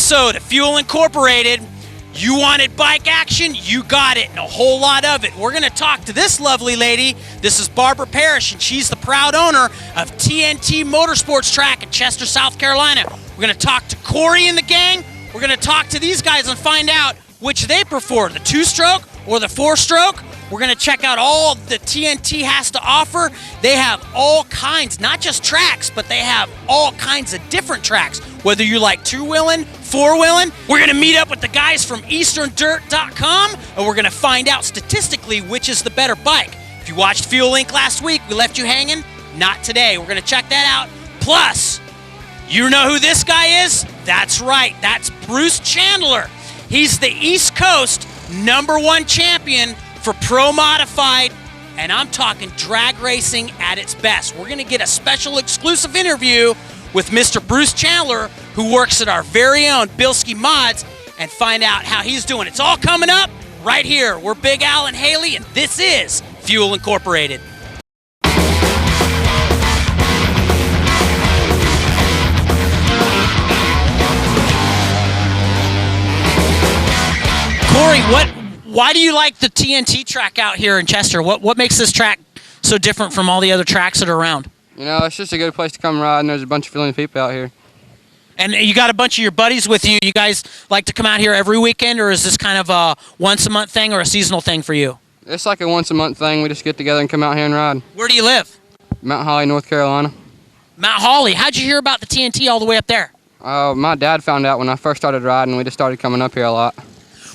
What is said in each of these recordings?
episode of Fuel Incorporated. You wanted bike action, you got it, and a whole lot of it. We're going to talk to this lovely lady. This is Barbara Parrish, and she's the proud owner of TNT Motorsports Track in Chester, South Carolina. We're going to talk to Corey and the gang. We're going to talk to these guys and find out which they prefer, the 2-stroke or the 4-stroke. We're going to check out all the TNT has to offer. They have all kinds, not just tracks, but they have all kinds of different tracks. Whether you like 2-wheeling, 4-wheeling, we're going to meet up with the guys from EasternDirt.com, and we're going to find out statistically which is the better bike. If you watched Fuel Inc. last week, we left you hanging. Not today. We're going to check that out. Plus, you know who this guy is? That's right. That's Bruce Chandler. He's the East Coast #1 champion for Pro Modified, and I'm talking drag racing at its best. We're going to get a special exclusive interview with Mr. Bruce Chandler, who works at our very own Bilski Mods, and find out how he's doing. It's all coming up right here. We're Big Al and Haley, and this is Fuel Incorporated. Corey, why do you like the TNT track out here in Chester? What makes this track so different from all the other tracks that are around? You know, it's just a good place to come ride, and there's a bunch of friendly people out here. And you got a bunch of your buddies with you. You guys like to come out here every weekend, or is this kind of a once-a-month thing or a seasonal thing for you? It's like a once-a-month thing. We just get together and come out here and ride. Where do you live? Mount Holly, North Carolina. Mount Holly. How'd you hear about the TNT all the way up there? My dad found out when I first started riding. We just started coming up here a lot.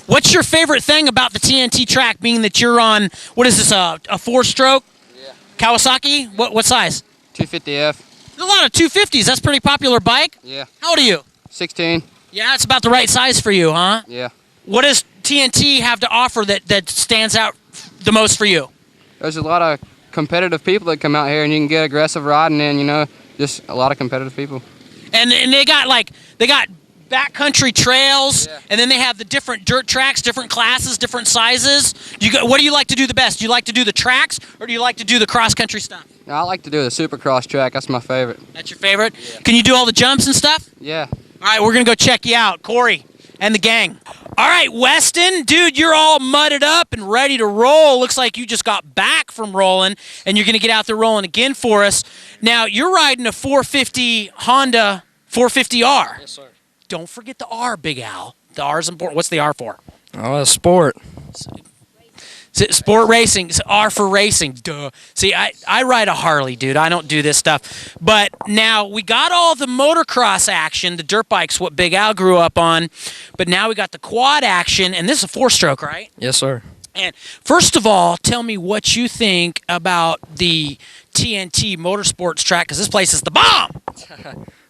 What's your favorite thing about the TNT track, being that you're on, what is this, a 4-stroke? Yeah. Kawasaki? What size? 250F. There's a lot of 250s. That's a pretty popular bike. Yeah. How old are you? 16. Yeah, it's about the right size for you, huh? Yeah. What does TNT have to offer that stands out the most for you? There's a lot of competitive people that come out here, and you can get aggressive riding in, you know, just a lot of competitive people. And they got backcountry trails, yeah. And then they have the different dirt tracks, different classes, different sizes. What do you like to do the best? Do you like to do the tracks, or do you like to do the cross-country stuff? I like to do the Supercross track. That's my favorite. That's your favorite? Yeah. Can you do all the jumps and stuff? Yeah. All right, we're going to go check you out, Corey and the gang. All right, Weston, dude, you're all mudded up and ready to roll. Looks like you just got back from rolling, and you're going to get out there rolling again for us. Now, you're riding a 450 Honda 450R. Yes, sir. Don't forget the R, Big Al. The R is important. What's the R for? Oh, it's sport. Sport racing. It's R for racing. Duh. See, I ride a Harley, dude. I don't do this stuff. But now we got all the motocross action, the dirt bikes, what Big Al grew up on. But now we got the quad action, and this is a 4-stroke, right? Yes, sir. And first of all, tell me what you think about the TNT Motorsports Track, because this place is the bomb.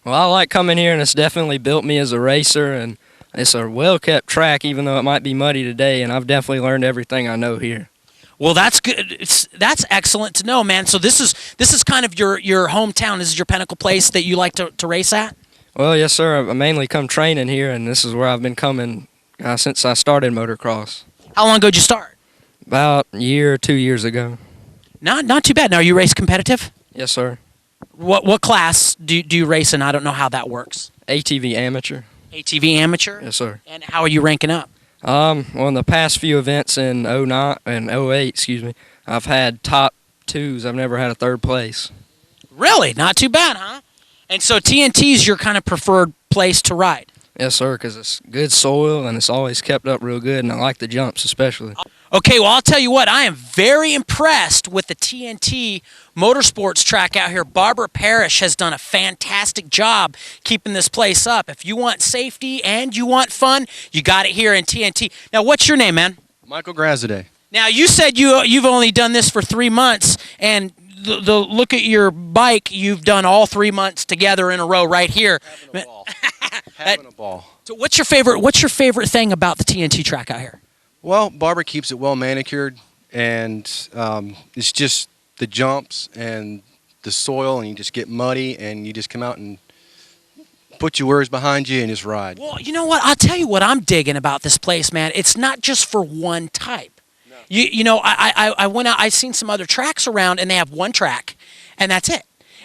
Well, I like coming here, and it's definitely built me as a racer, and it's a well-kept track, even though it might be muddy today, and I've definitely learned everything I know here. Well, that's good. That's excellent to know, man. So this is kind of your hometown. This is your pinnacle place that you like to race at? Well, yes, sir. I mainly come training here, and this is where I've been coming since I started motocross. How long ago did you start? About a year or 2 years ago. Not too bad. Now, are you race competitive? Yes, sir. What class do you race in? I don't know how that works. ATV amateur. ATV amateur? Yes, sir. And how are you ranking up? Well, in the past few events in 09 and 08, I've had top 2s. I've never had a 3rd place. Really? Not too bad, huh? And so TNT is your kind of preferred place to ride? Yes, sir, because it's good soil, and it's always kept up real good, and I like the jumps especially. Okay, well, I'll tell you what. I am very impressed with the TNT Motorsports Track out here. Barbara Parrish has done a fantastic job keeping this place up. If you want safety and you want fun, you got it here in TNT. Now, what's your name, man? Michael Graziday. Now, you said you've only done this for 3 months, and the look at your bike, you've done all 3 months together in a row right here. Having a ball. Having a ball. So what's your favorite thing about the TNT track out here? Well, Barbara keeps it well manicured, and it's just the jumps and the soil, and you just get muddy, and you just come out and put your words behind you and just ride. Well, you know what? I'll tell you what I'm digging about this place, man. It's not just for one type. No. You know, I went out, I've seen some other tracks around, and they have one track, and that's it.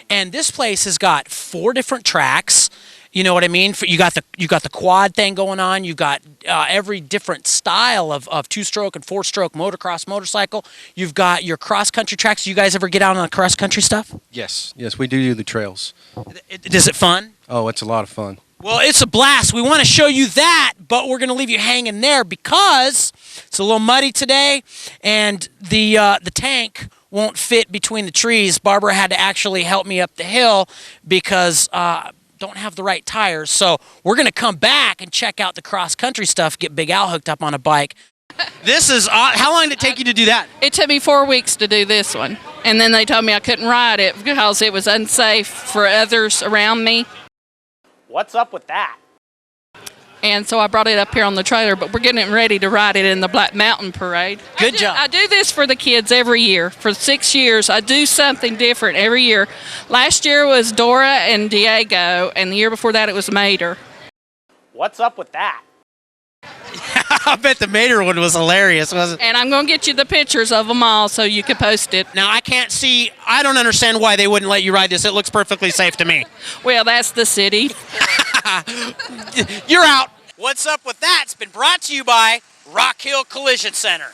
And this place has got 4 different tracks. You know what I mean? You got the quad thing going on. You got every different style of two-stroke and four-stroke motocross motorcycle. You've got your cross-country tracks. You guys ever get out on the cross-country stuff? Yes, we do the trails. Is it fun? Oh, it's a lot of fun. Well, it's a blast. We want to show you that, but we're going to leave you hanging there because it's a little muddy today, and the tank won't fit between the trees. Barbara had to actually help me up the hill because don't have the right tires. So we're going to come back and check out the cross-country stuff, get Big Al hooked up on a bike. This is how long did it take you to do that? It took me 4 weeks to do this one. And then they told me I couldn't ride it because it was unsafe for others around me. What's up with that? And so I brought it up here on the trailer, but we're getting ready to ride it in the Black Mountain Parade. Good job. I do this for the kids every year. For 6 years, I do something different every year. Last year was Dora and Diego, and the year before that it was Mater. What's up with that? I bet the Mater one was hilarious, wasn't it? And I'm going to get you the pictures of them all so you can post it. Now, I don't understand why they wouldn't let you ride this. It looks perfectly safe to me. Well, that's the city. You're out. What's up with that? It's been brought to you by Rock Hill Collision Center.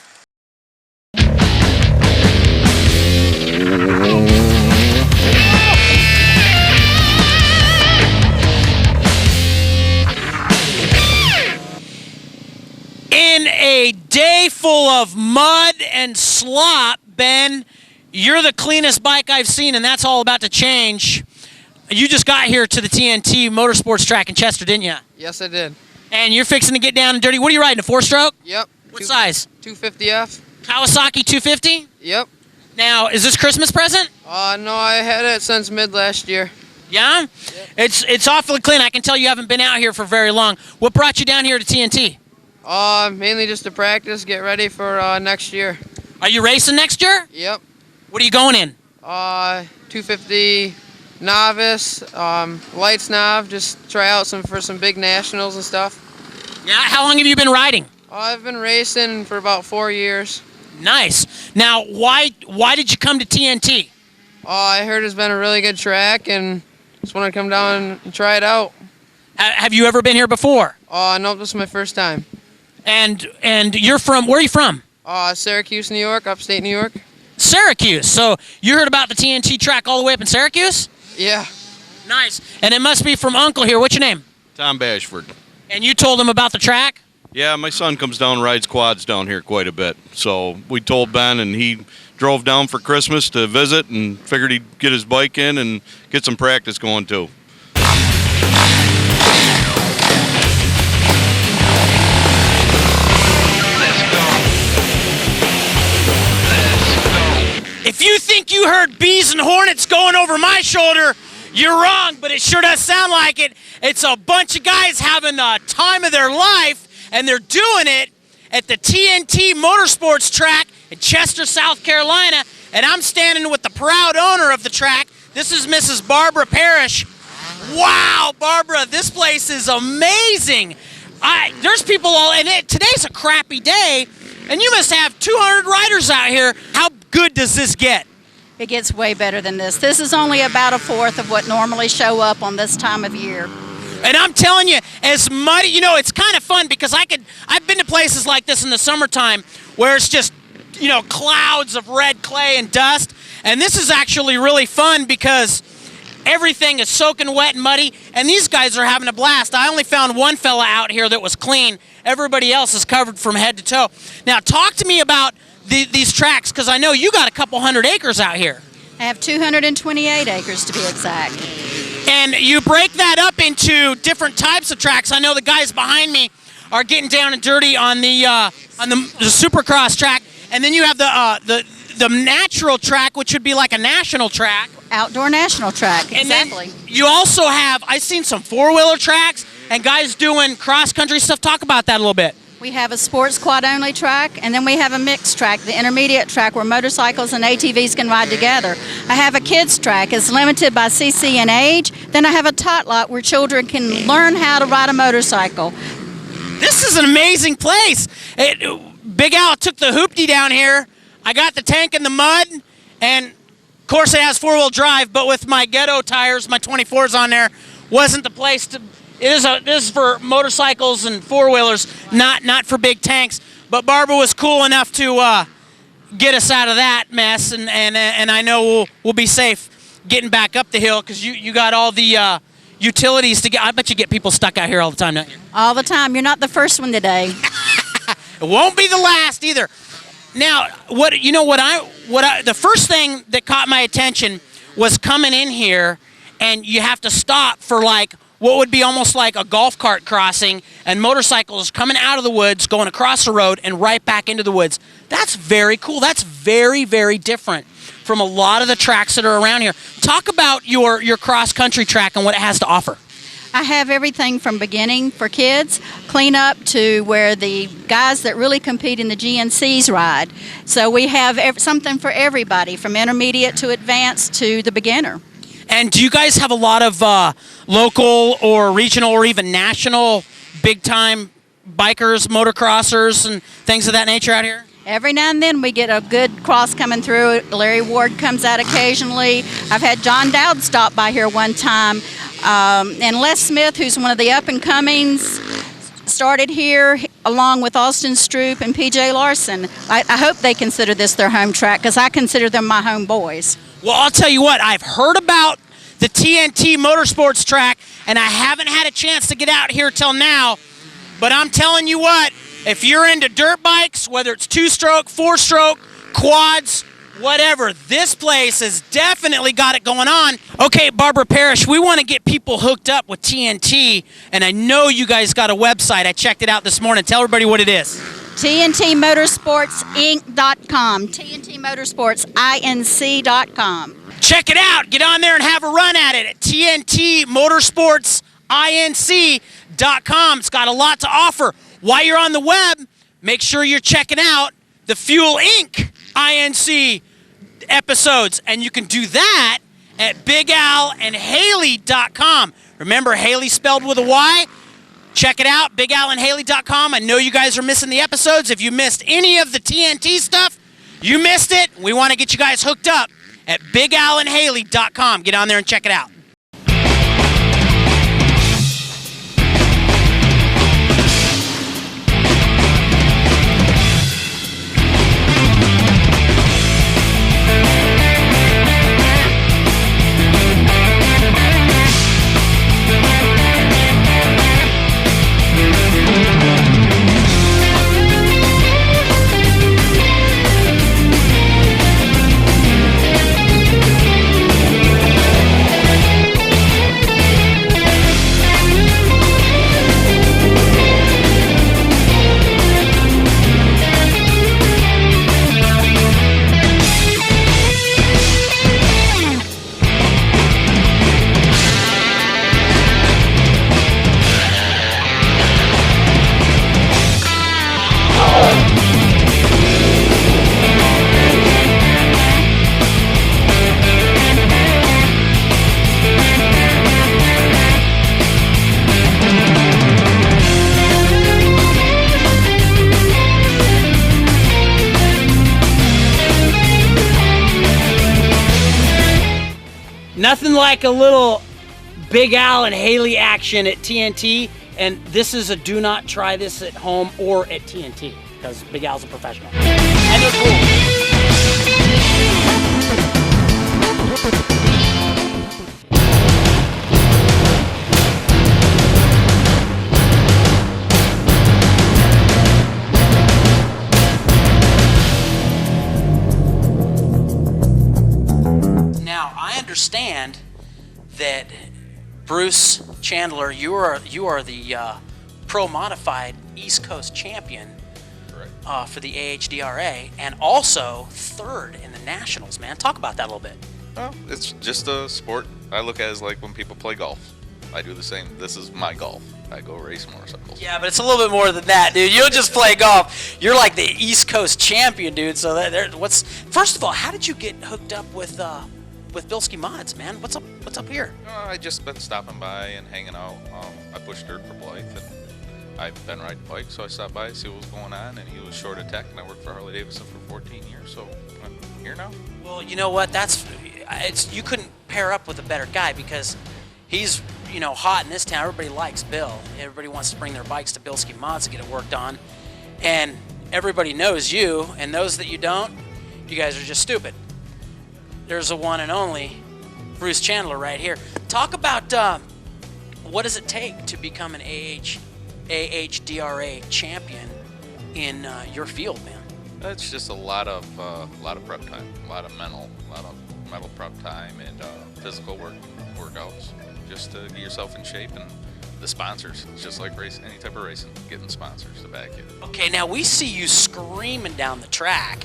In a day full of mud and slop, Ben, you're the cleanest bike I've seen, and that's all about to change. You just got here to the TNT Motorsports track in Chester, didn't you? Yes, I did. And you're fixing to get down and dirty. What are you riding, a four-stroke? Yep. What size? 250F. Kawasaki 250? Yep. Now, is this Christmas present? No, I had it since mid last year. Yeah? Yep. It's awfully clean. I can tell you haven't been out here for very long. What brought you down here to TNT? Mainly just to practice, get ready for next year. Are you racing next year? Yep. What are you going in? 250 novice, lights nav, just try out for some big nationals and stuff. Yeah, how long have you been riding? I've been racing for about 4 years. Nice. Now, why did you come to TNT? I heard it's been a really good track and just want to come down and try it out. Have you ever been here before? No, this is my first time. And you're from, where are you from? Syracuse, New York, upstate New York. Syracuse. So you heard about the TNT track all the way up in Syracuse? Yeah. Nice. And it must be from Uncle here. What's your name? Tom Bashford. And you told him about the track? Yeah, my son comes down and rides quads down here quite a bit. So we told Ben, and he drove down for Christmas to visit and figured he'd get his bike in and get some practice going too. If you think you heard bees and hornets going over my shoulder, you're wrong, but it sure does sound like it. It's a bunch of guys having the time of their life, and they're doing it at the TNT Motorsports track in Chester, South Carolina, and I'm standing with the proud owner of the track. This is Mrs. Barbara Parrish. Wow, Barbara, this place is amazing. There's people today's a crappy day, and you must have 200 riders out here. How good does this get? It gets way better than this. This is only about a fourth of what normally show up on this time of year. And I'm telling you, as muddy, it's kind of fun because I've been to places like this in the summertime where it's just, clouds of red clay and dust. And this is actually really fun because everything is soaking wet and muddy, and these guys are having a blast. I only found one fella out here that was clean. Everybody else is covered from head to toe. Now, talk to me about these tracks, because I know you got a couple hundred acres out here. I have 228 acres to be exact. And you break that up into different types of tracks. I know the guys behind me are getting down and dirty on the Supercross track, and then you have the natural track, which would be like a national track. Outdoor national track, and exactly. Then you also have, I've seen some four-wheeler tracks and guys doing cross-country stuff. Talk about that a little bit. We have a sports quad-only track, and then we have a mixed track, the intermediate track, where motorcycles and ATVs can ride together. I have a kids track. It's limited by CC and age. Then I have a tot lot where children can learn how to ride a motorcycle. This is an amazing place. Big Al took the hoopty down here. I got the tank in the mud, and of course it has four-wheel drive, but with my ghetto tires, my 24s on there, wasn't the place This is for motorcycles and four-wheelers, not for big tanks. But Barbara was cool enough to get us out of that mess, and I know we'll be safe getting back up the hill because you got all the utilities to get. I bet you get people stuck out here all the time, don't you? All the time. You're not the first one today. It won't be the last either. Now, the first thing that caught my attention was coming in here, and you have to stop for like what would be almost like a golf cart crossing, and motorcycles coming out of the woods, going across the road, and right back into the woods. That's very cool. That's very, very different from a lot of the tracks that are around here. Talk about your cross-country track and what it has to offer. I have everything from beginning for kids, clean up to where the guys that really compete in the GNCs ride. So we have something for everybody, from intermediate to advanced to the beginner. And do you guys have a lot of local or regional or even national big-time bikers, motocrossers, and things of that nature out here? Every now and then we get a good cross coming through. Larry Ward comes out occasionally. I've had John Dowd stop by here one time. And Les Smith, who's one of the up-and-comings, started here along with Austin Stroop and PJ Larson. I hope they consider this their home track because I consider them my home boys. Well, I'll tell you what, I've heard about the TNT Motorsports track, and I haven't had a chance to get out here till now, but I'm telling you what, if you're into dirt bikes, whether it's two-stroke, four-stroke, quads, whatever, this place has definitely got it going on. Okay, Barbara Parrish, we want to get people hooked up with TNT, and I know you guys got a website. I checked it out this morning. Tell everybody what it is. TNTMotorsportsinc.com. TNTMotorsportsinc.com. Check it out. Get on there and have a run at it at TNTMotorsportsinc.com. It's got a lot to offer. While you're on the web, make sure you're checking out the Fuel Inc. INC episodes, and you can do that at BigAlAndHaley.com. Remember, Haley spelled with a Y? Check it out, BigAlAndHaley.com. I know you guys are missing the episodes. If you missed any of the TNT stuff, you missed it. We want to get you guys hooked up at BigAlAndHaley.com. Get on there and check it out. Nothing like a little Big Al and Haley action at TNT, and this is a do not try this at home or at TNT, because Big Al's a professional. And they're cool. Now, I understand that Bruce Chandler, you are the pro modified East Coast champion for the AHDRA, and also third in the Nationals. Man, talk about that a little bit. Well, it's just a sport. I look at it as like when people play golf. I do the same. This is my golf. I go race motorcycles. Yeah, but it's a little bit more than that, dude. You don't just play golf. You're like the East Coast champion, dude. So first of all, how did you get hooked up with Bilski Mods, man? What's up here? I just been stopping by and hanging out. I push dirt for Blythe, and I've been riding bikes, so I stopped by to see what was going on. And he was short of tech, and I worked for Harley Davidson for 14 years, so I'm here now. Well, you know what? You couldn't pair up with a better guy, because he's hot in this town. Everybody likes Bill. Everybody wants to bring their bikes to Bilski Mods to get it worked on. And everybody knows you, and those that you don't, you guys are just stupid. There's a one and only Bruce Chandler right here. Talk about what does it take to become an AHDRA champion in your field, man? It's just a lot of prep time, a lot of mental prep time, and physical workouts, just to get yourself in shape. And the sponsors, it's just like racing, any type of racing, getting sponsors to back you. Okay, now we see you screaming down the track.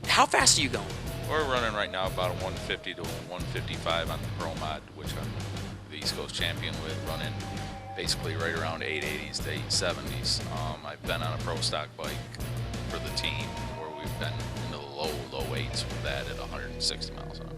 How fast are you going? We're running right now about a 150 to 155 on the Pro Mod, which I'm the East Coast champion with, running basically right around 880s to 870s. I've been on a pro stock bike for the team where we've been in the low 8s with that at 160 miles an hour.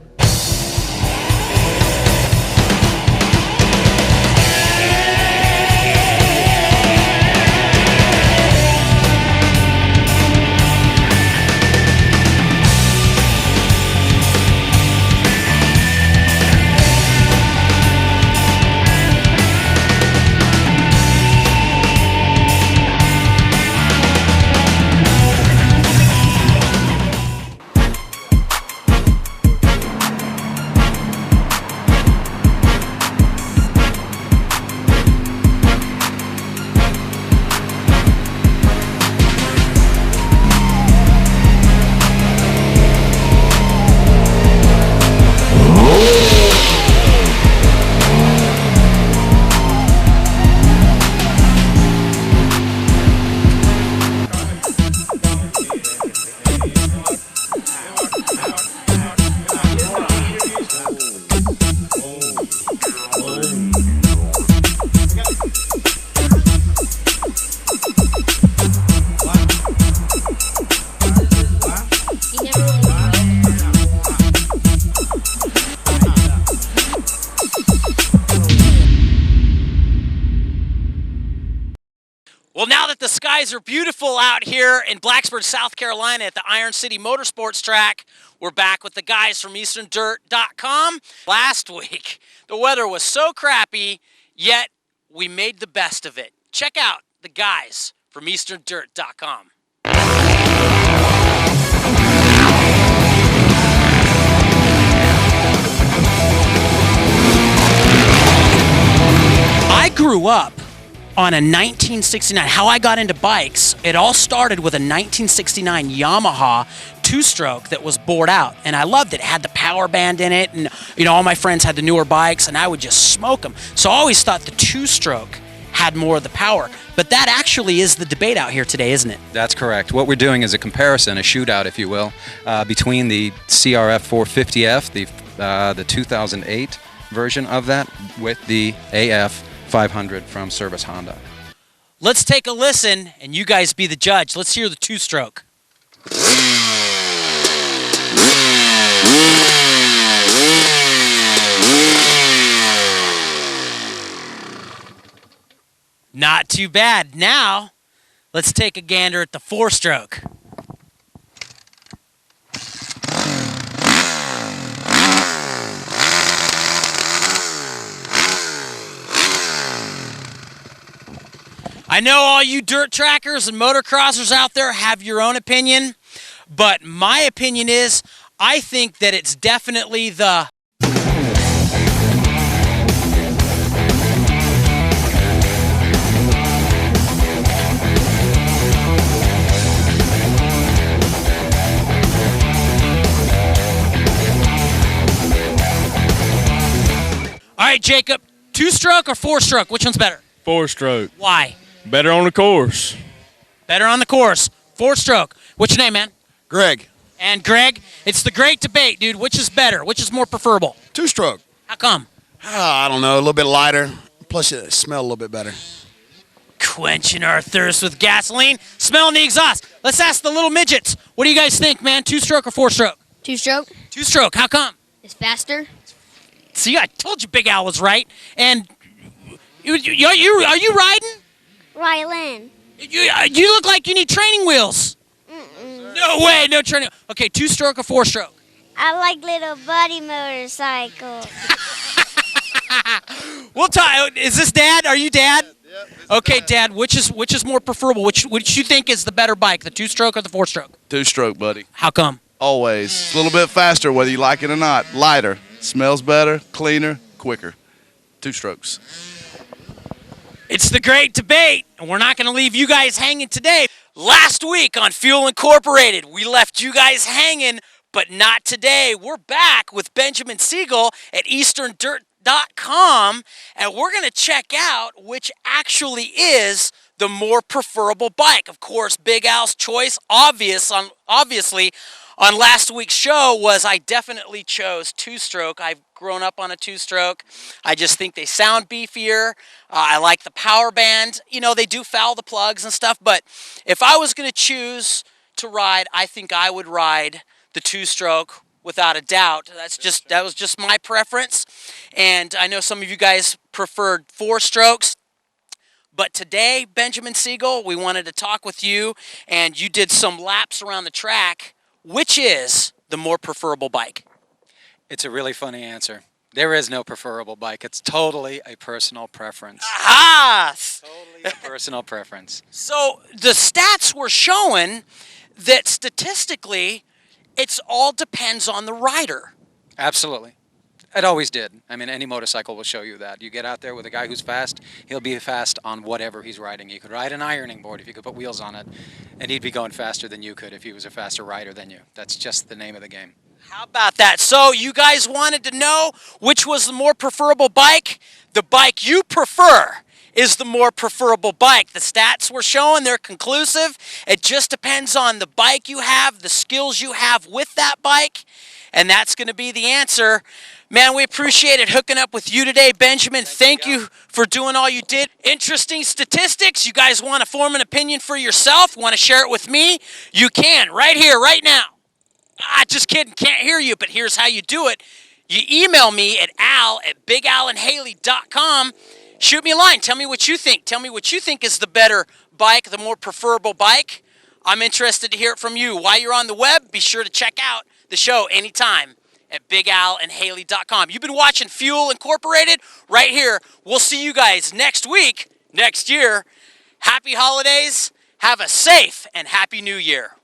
Well, now that the skies are beautiful out here in Blacksburg, South Carolina at the Iron City Motorsports track, we're back with the guys from EasternDirt.com. Last week, the weather was so crappy, yet we made the best of it. Check out the guys from EasternDirt.com. I grew up on a 1969. How I got into bikes, it all started with a 1969 Yamaha two-stroke that was bored out, and I loved it. It had the power band in it, and all my friends had the newer bikes, and I would just smoke them. So I always thought the two-stroke had more of the power. But that actually is the debate out here today, isn't it? That's correct. What we're doing is a comparison, a shootout, if you will, between the CRF 450F, the 2008 version of that, with the AF 500 from Service Honda. Let's take a listen, and you guys be the judge. Let's hear the two-stroke. Not too bad. Now, let's take a gander at the four-stroke. I know all you dirt trackers and motocrossers out there have your own opinion, but my opinion is I think that it's definitely the All right, Jacob, two-stroke or four-stroke? Which one's better? Four-stroke. Why? Better on the course. Better on the course. Four-stroke. What's your name, man? Greg. And Greg, it's the great debate, dude. Which is better? Which is more preferable? Two-stroke. How come? I don't know. A little bit lighter. Plus, it smells a little bit better. Quenching our thirst with gasoline. Smelling the exhaust. Let's ask the little midgets. What do you guys think, man? Two-stroke or four-stroke? Two-stroke. Two-stroke. How come? It's faster. See, I told you Big Al was right. And are you riding? Rylan. You look like you need training wheels. No way, no training. Okay, two-stroke or four-stroke? I like little buddy motorcycles. We'll talk. Is this Dad? Are you Dad? Okay, Dad. Which is more preferable? Which you think is the better bike, the 2-stroke or the 4-stroke? 2-stroke, buddy. How come? Always. It's a little bit faster, whether you like it or not. Lighter. Smells better, cleaner, quicker. 2 strokes. It's the great debate, and we're not going to leave you guys hanging today. Last week on Fuel Incorporated, we left you guys hanging, but not today. We're back with Benjamin Siegel at EasternDirt.com, and we're going to check out which actually is the more preferable bike. Of course, Big Al's choice, obviously, on last week's show was I definitely chose 2-stroke. I've grown up on a 2-stroke. I just think they sound beefier. I like the power band. You know, they do foul the plugs and stuff, but if I was going to choose to ride, I think I would ride the 2-stroke without a doubt. That was just my preference. And I know some of you guys preferred 4-strokes. But today, Benjamin Siegel, we wanted to talk with you, and you did some laps around the track. Which is the more preferable bike? It's a really funny answer. There is no preferable bike. It's totally a personal preference. Aha! Totally a personal preference. So the stats were showing that statistically, it's all depends on the rider. Absolutely. It always did. I mean, any motorcycle will show you that. You get out there with a guy who's fast, he'll be fast on whatever he's riding. You could ride an ironing board if you could put wheels on it, and he'd be going faster than you could if he was a faster rider than you. That's just the name of the game. How about that? So you guys wanted to know which was the more preferable bike? The bike you prefer is the more preferable bike. The stats were showing they're conclusive. It just depends on the bike you have, the skills you have with that bike, and that's going to be the answer. Man, we appreciate it hooking up with you today, Benjamin. Thank you for doing all you did. Interesting statistics. You guys want to form an opinion for yourself? Want to share it with me? You can, right here, right now. Just kidding, can't hear you, but here's how you do it. You email me at al@bigalandhaley.com. Shoot me a line. Tell me what you think. Tell me what you think is the better bike, the more preferable bike. I'm interested to hear it from you. While you're on the web, be sure to check out the show anytime at bigalandhaley.com. You've been watching Fuel Incorporated right here. We'll see you guys next week, next year. Happy holidays. Have a safe and happy new year.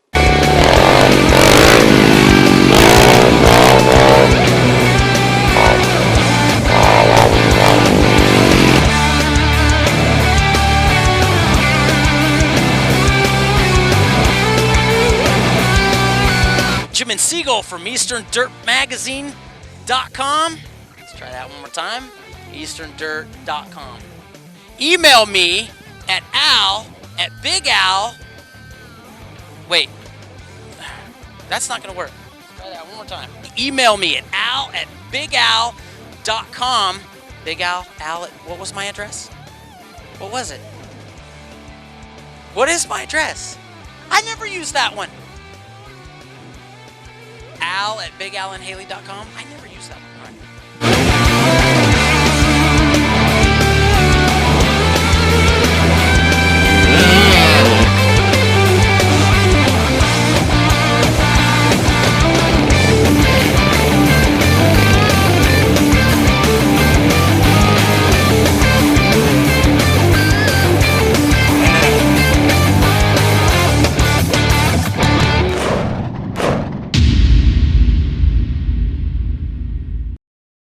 Benjamin Siegel from EasternDirtMagazine.com. Let's try that one more time. EasternDirt.com. Email me at al@bigal. Wait, that's not going to work. Let's try that one more time. Email me at al@bigal.com. Big Al, what was my address? What was it? What is my address? I never used that one. al@bigalandhaley.com. I